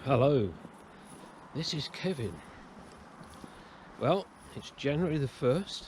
Hello, this is Kevin. Well, it's January the 1st,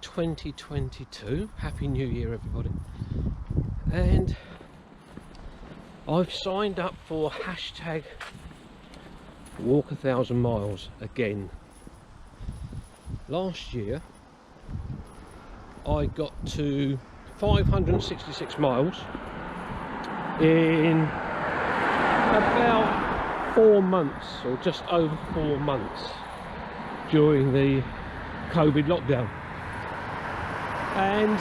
2022. Happy New Year, everybody. And I've signed up for hashtag Walk 1,000 miles again. Last year, I got to 566 miles in about 4 months, or just over 4 months, during the COVID lockdown. And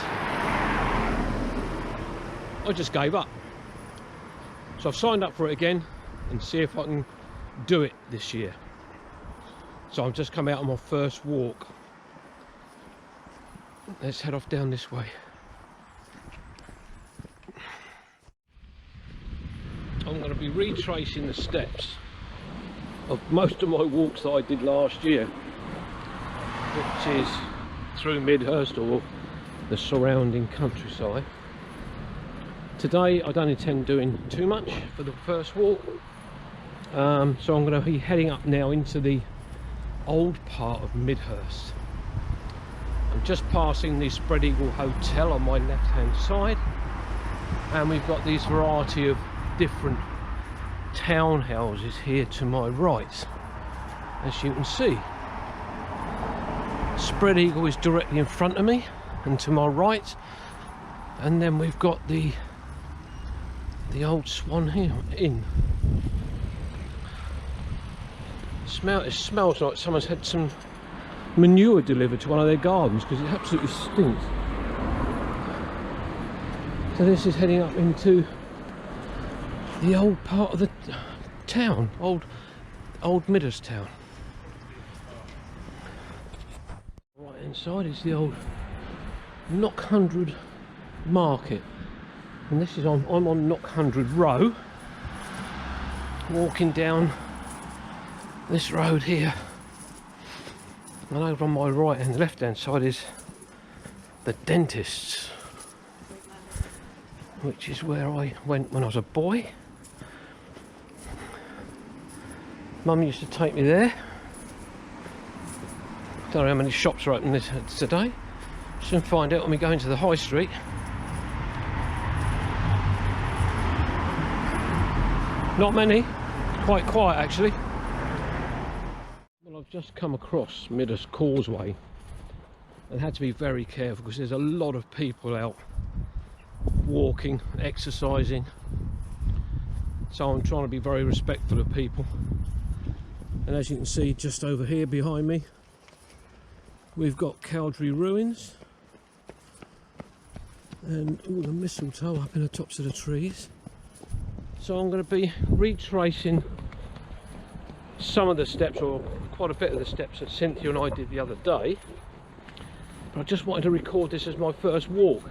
I just gave up. So I've signed up for it again and see if I can do it this year. So I've just come out on my first walk. Let's head off down this way. I'm going to be retracing the steps of most of my walks that I did last year, which is through Midhurst or the surrounding countryside. Today I don't intend doing too much for the first walk, so I'm going to be heading up now into the old part of Midhurst. I'm just passing the Spread Eagle Hotel on my left hand side, and we've got these variety of different townhouses here to my right, as you can see. Spread Eagle is directly in front of me and to my right, and then we've got the old Swan Hill Inn. It smells like someone's had some manure delivered to one of their gardens, because it absolutely stinks. So this is heading up into the old part of the town, old Midhurst town. Right inside is the old Knock100 market, and this is I'm on Knock100 Row, walking down this road here, and over on my right and left hand side is the dentist's, which is where I went when I was a boy. Mum used to take me there. Don't know how many shops are open today. Soon find out when we go into the high street. Not many, quite quiet actually. Well, I've just come across Midhurst Causeway and had to be very careful because there's a lot of people out walking, exercising. So I'm trying to be very respectful of people. And as you can see just over here behind me, we've got Cowdray ruins and all the mistletoe up in the tops of the trees. So I'm going to be retracing some of the steps, or quite a bit of the steps that Cynthia and I did the other day, but I just wanted to record this as my first walk.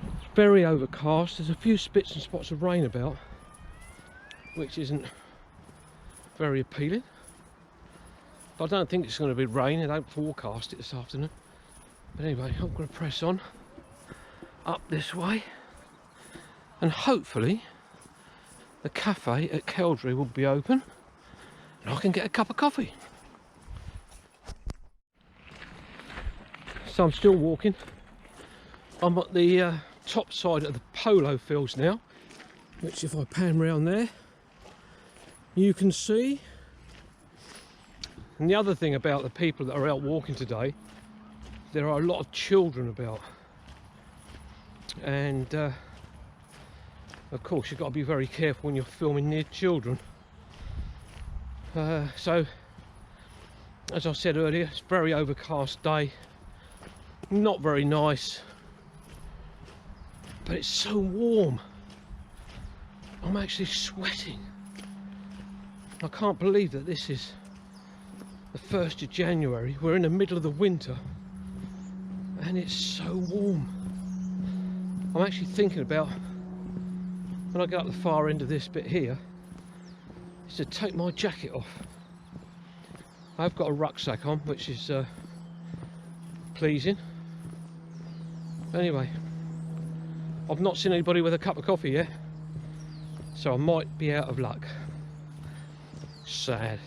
It's very overcast, there's a few spits and spots of rain about, which isn't very appealing, but I don't think it's going to be rain. I don't forecast it this afternoon. But anyway, I'm going to press on up this way, and hopefully the cafe at Cowdray will be open and I can get a cup of coffee. So I'm still walking. I'm at the top side of the polo fields now, which if I pan round there you can see. And the other thing about the people that are out walking today, there are a lot of children about, and of course you've got to be very careful when you're filming near children. So as I said earlier, it's a very overcast day, not very nice, but it's so warm. I'm actually sweating. I can't believe that this is the 1st of January. We're in the middle of the winter and it's so warm. I'm actually thinking about, when I get up the far end of this bit here, is to take my jacket off. I've got a rucksack on, which is pleasing. Anyway, I've not seen anybody with a cup of coffee yet, so I might be out of luck. Sad.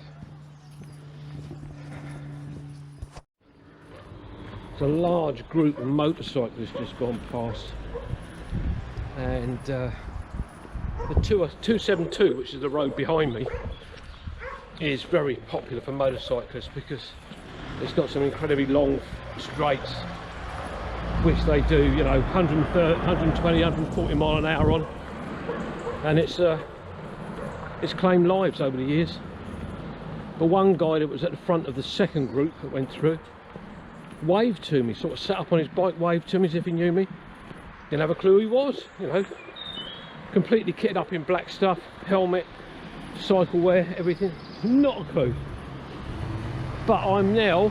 There's a large group of motorcyclists just gone past, and the 272, which is the road behind me, is very popular for motorcyclists because it's got some incredibly long straights which they do, you know, 130, 120, 140 mile an hour on, and it's claimed lives over the years. But one guy that was at the front of the second group that went through waved to me, sort of sat up on his bike, waved to me as if he knew me. Didn't have a clue who he was, you know, completely kitted up in black stuff, helmet, cycle wear, everything, not a clue. But I'm now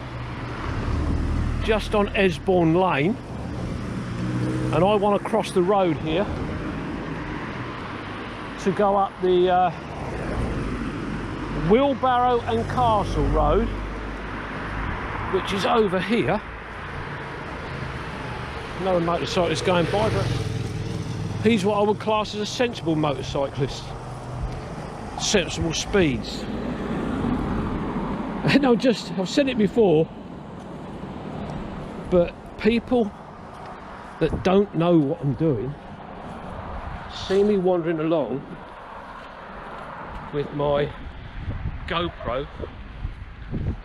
just on Esbourne Lane, and I want to cross the road here to go up the Wheelbarrow and Castle Road, which is over here. Another motorcyclist going by, but he's what I would class as a sensible motorcyclist. Sensible speeds. And I've said it before, but people that don't know what I'm doing see me wandering along with my GoPro,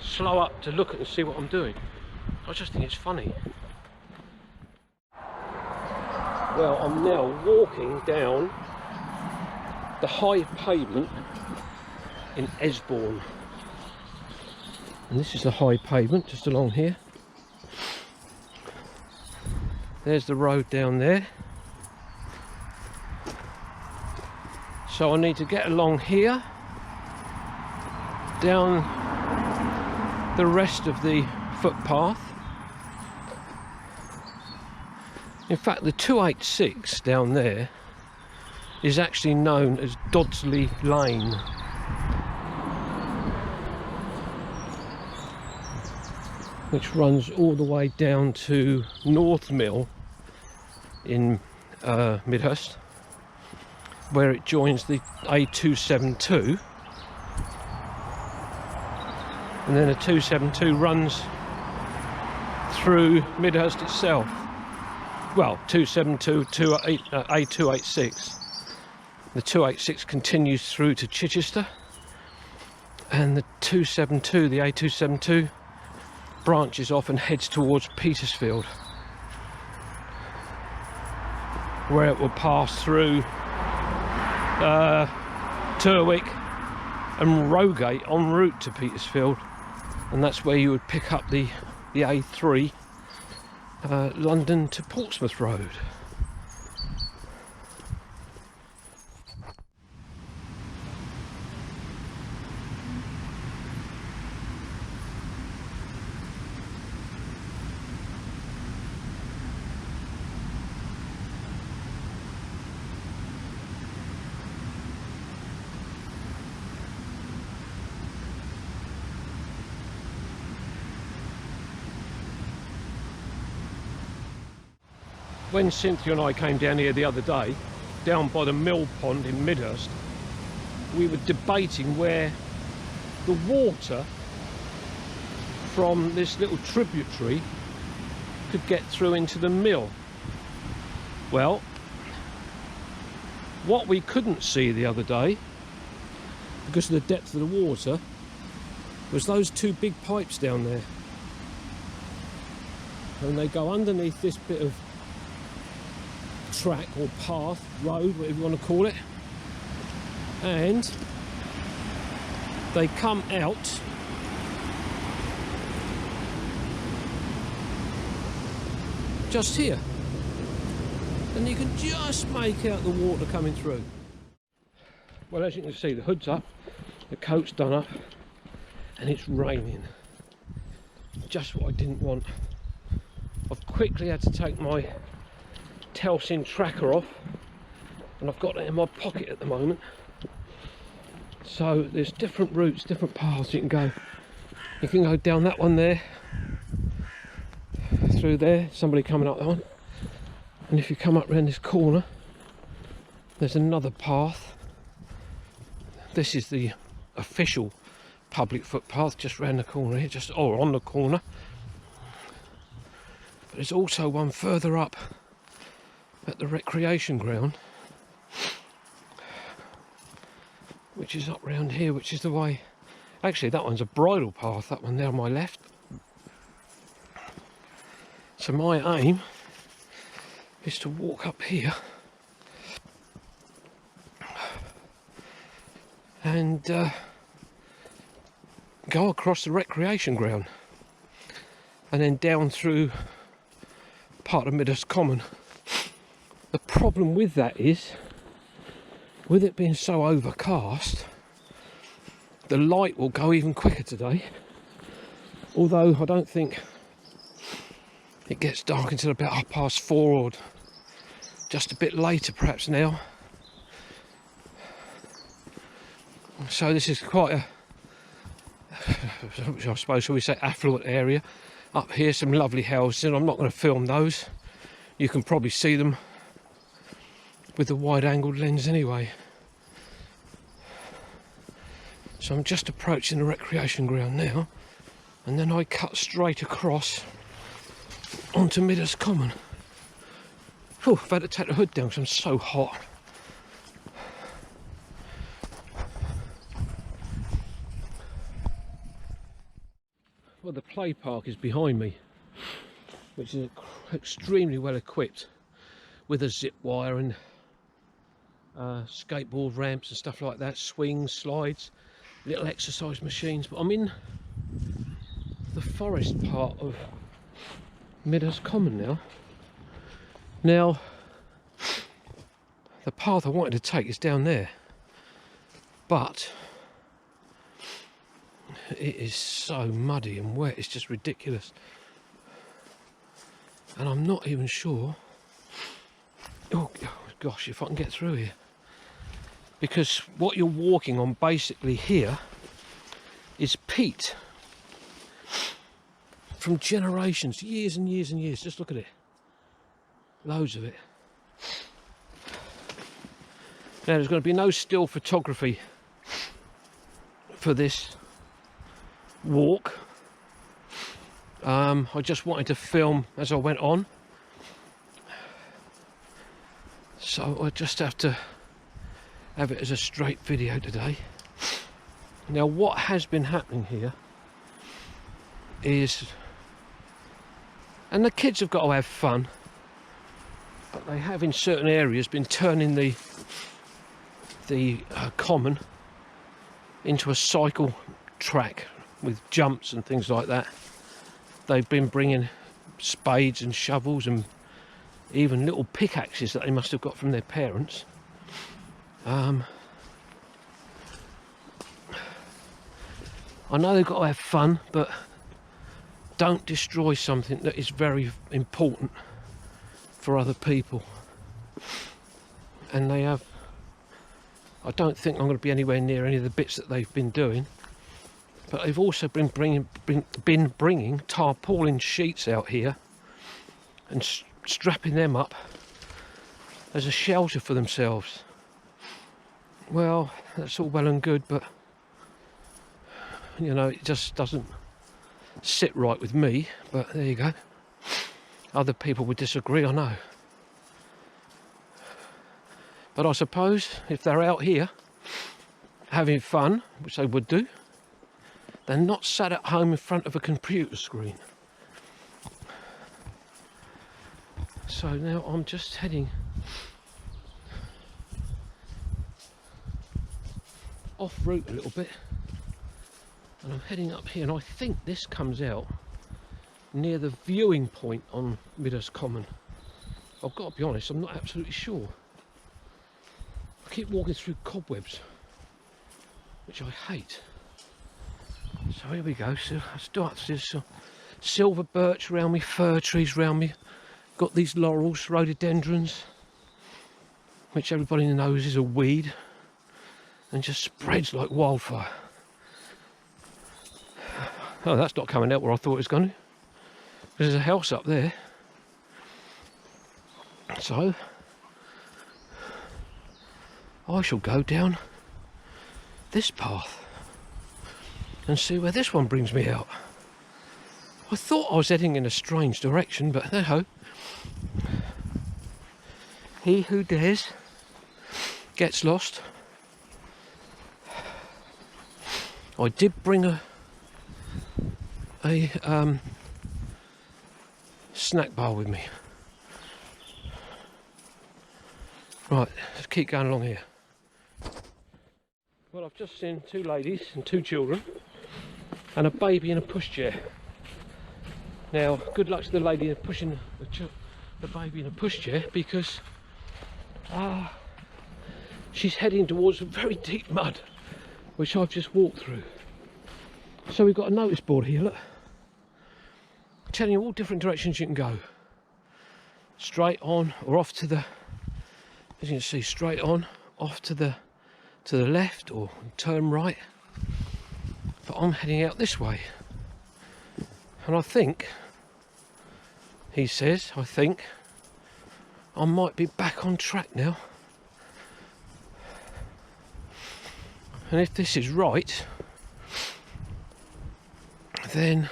slow up to look at and see what I'm doing. I just think it's funny. Well, I'm now walking down the high pavement in Esbourne, and this is the high pavement just along here. There's the road down there. So I need to get along here, down the rest of the footpath. In fact, the 286 down there is actually known as Dodsley Lane. Which runs all the way down to North Mill in Midhurst, where it joins the A272, and then the 272 runs through Midhurst itself. Well, 272 to A286. The 286 continues through to Chichester, and the 272, the A272, branches off and heads towards Petersfield, where it will pass through Turwick and Rogate en route to Petersfield, and that's where you would pick up the A3 London to Portsmouth Road. When Cynthia and I came down here the other day, down by the mill pond in Midhurst, we were debating where the water from this little tributary could get through into the mill. Well, what we couldn't see the other day, because of the depth of the water, was those two big pipes down there. And they go underneath this bit of track or path, road, whatever you want to call it, and they come out just here, and you can just make out the water coming through. Well, as you can see, the hood's up, the coat's done up, and it's raining. Just what I didn't want. I've quickly had to take my Telsin tracker off, and I've got it in my pocket at the moment. So there's different routes, different paths you can go. You can go down that one there, through there, somebody coming up that one, and if you come up around this corner, there's another path, this is the official public footpath just round the corner here, or on the corner. But there's also one further up at the recreation ground, which is up round here, which is the way. Actually, that one's a bridle path, that one there on my left. So my aim is to walk up here and go across the recreation ground and then down through part of Midhurst Common. The problem with that is, with it being so overcast, the light will go even quicker today, although I don't think it gets dark until about 4:30 or just a bit later perhaps now. So this is quite a, I suppose, shall we say, affluent area. Up here some lovely houses, and I'm not going to film those. You can probably see them with the wide angled lens anyway. So I'm just approaching the recreation ground now, and then I cut straight across onto Midhurst Common. Whew, I've had to take the hood down because I'm so hot. Well, the play park is behind me, which is extremely well equipped with a zip wire and skateboard ramps and stuff like that, swings, slides, little exercise machines. But I'm in the forest part of Midhurst Common now. Now, the path I wanted to take is down there, but it is so muddy and wet, it's just ridiculous. And I'm not even sure, oh gosh, if I can get through here. Because what you're walking on basically here is peat from generations, years and years and years. Just look at it, loads of it. Now there's going to be no still photography for this walk. I just wanted to film as I went on, so I just have to have it as a straight video today. Now what has been happening here is, and the kids have got to have fun, but they have in certain areas been turning the common into a cycle track with jumps and things like that. They've been bringing spades and shovels and even little pickaxes that they must have got from their parents. I know they've got to have fun, but don't destroy something that is very important for other people. And they have, I don't think I'm going to be anywhere near any of the bits that they've been doing, but they've also been bringing tarpaulin sheets out here and strapping them up as a shelter for themselves. Well, that's all well and good, but you know, it just doesn't sit right with me. But there you go, other people would disagree, I know. But I suppose if they're out here having fun, which they would do, they're not sat at home in front of a computer screen. So now I'm just heading off route a little bit, and I'm heading up here, and I think this comes out near the viewing point on Midhurst Common. I've got to be honest, I'm not absolutely sure. I keep walking through cobwebs, which I hate. So here we go. So I start to see silver birch around me, fir trees around me. Got these laurels, rhododendrons, which everybody knows is a weed and just spreads like wildfire. Oh, that's not coming out where I thought it was going to. There's a house up there. So I shall go down this path and see where this one brings me out. I thought I was heading in a strange direction, but hey ho. He who dares gets lost. I did bring a snack bar with me. Right, let's keep going along here. Well, I've just seen two ladies and two children and a baby in a pushchair. Now, good luck to the lady pushing the baby in a pushchair, because she's heading towards very deep mud, which I've just walked through. So we've got a notice board here, look, telling you all different directions you can go. Straight on or off to the, as you can see, straight on, off to the left, or turn right. But I'm heading out this way. And I think, he says, I think I might be back on track now. And if this is right, then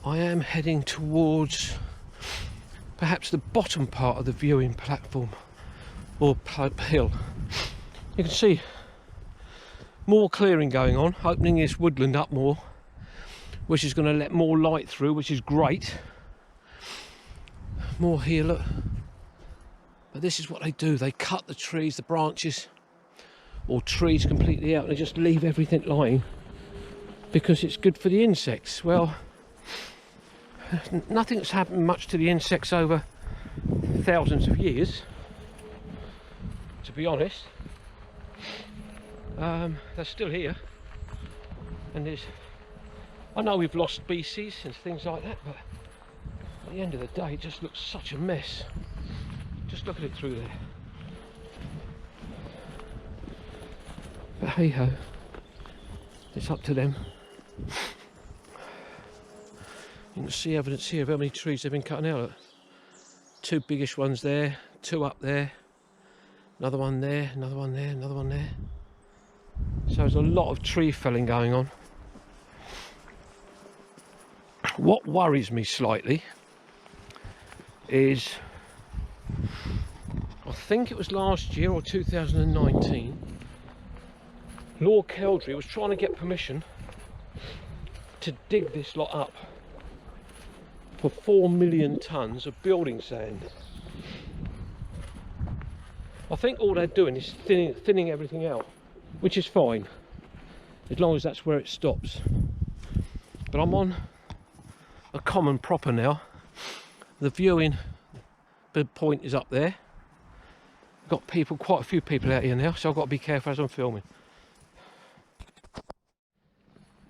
I am heading towards perhaps the bottom part of the viewing platform or hill. You can see more clearing going on, opening this woodland up more, which is going to let more light through, which is great. More here, look. But this is what they do, they cut the trees, the branches or trees completely out, and they just leave everything lying because it's good for the insects. Well, nothing's happened much to the insects over thousands of years, to be honest. They're still here, and I know we've lost species and things like that, but at the end of the day it just looks such a mess. Just look at it through there. But hey ho, it's up to them. You can see evidence here of how many trees they've been cutting out. Two biggish ones there, two up there, another one there, another one there, another one there. So there's a lot of tree felling going on. What worries me slightly is, I think it was last year or 2019, Lord Keldry was trying to get permission to dig this lot up for 4 million tonnes of building sand. I think all they're doing is thinning everything out, which is fine, as long as that's where it stops. But I'm on a common proper now. The viewing point is up there. Got people, quite a few people out here now, so I've got to be careful as I'm filming.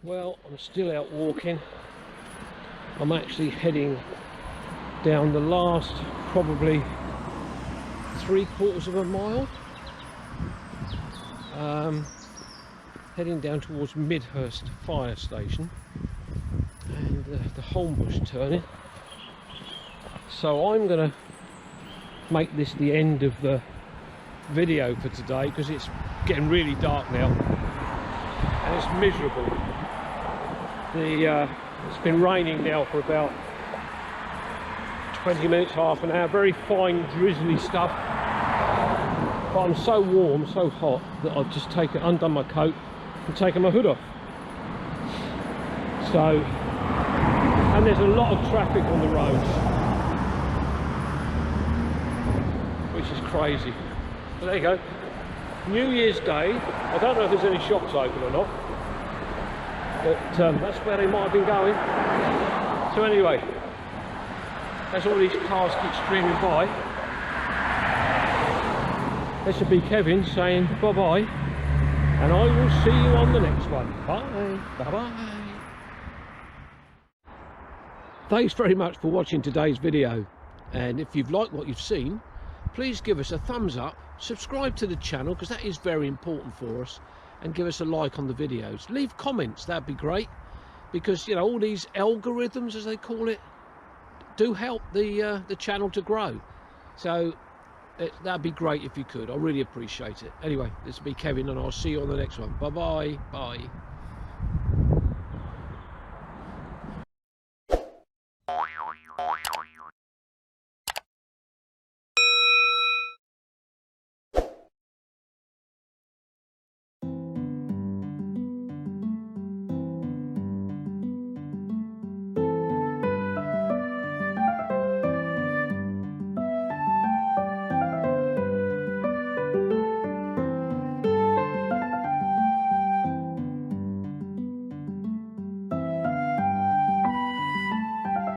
Well, I'm still out walking. I'm actually heading down the last probably 3/4 of a mile, heading down towards Midhurst fire station and the Holmbush turning. So I'm going to make this the end of the video for today, because it's getting really dark now and it's miserable. It's been raining now for about 20 minutes, half an hour, very fine drizzly stuff, but I'm so warm, so hot, that I've just undone my coat and taken my hood off. So, and there's a lot of traffic on the roads, which is crazy. But there you go, New Year's Day. I don't know if there's any shops open or not, but that's where they might have been going. So anyway, as all these cars keep streaming by, this should be Kevin saying bye bye, and I will see you on the next one. Bye. Bye bye. Thanks very much for watching today's video, and if you've liked what you've seen, please give us a thumbs up, subscribe to the channel because that is very important for us, and give us a like on the videos. Leave comments, that'd be great, because you know, all these algorithms, as they call it, do help the channel to grow. So That'd be great if you could. I really appreciate it. Anyway, this has been Kevin, and I'll see you on the next one. Bye bye. Bye.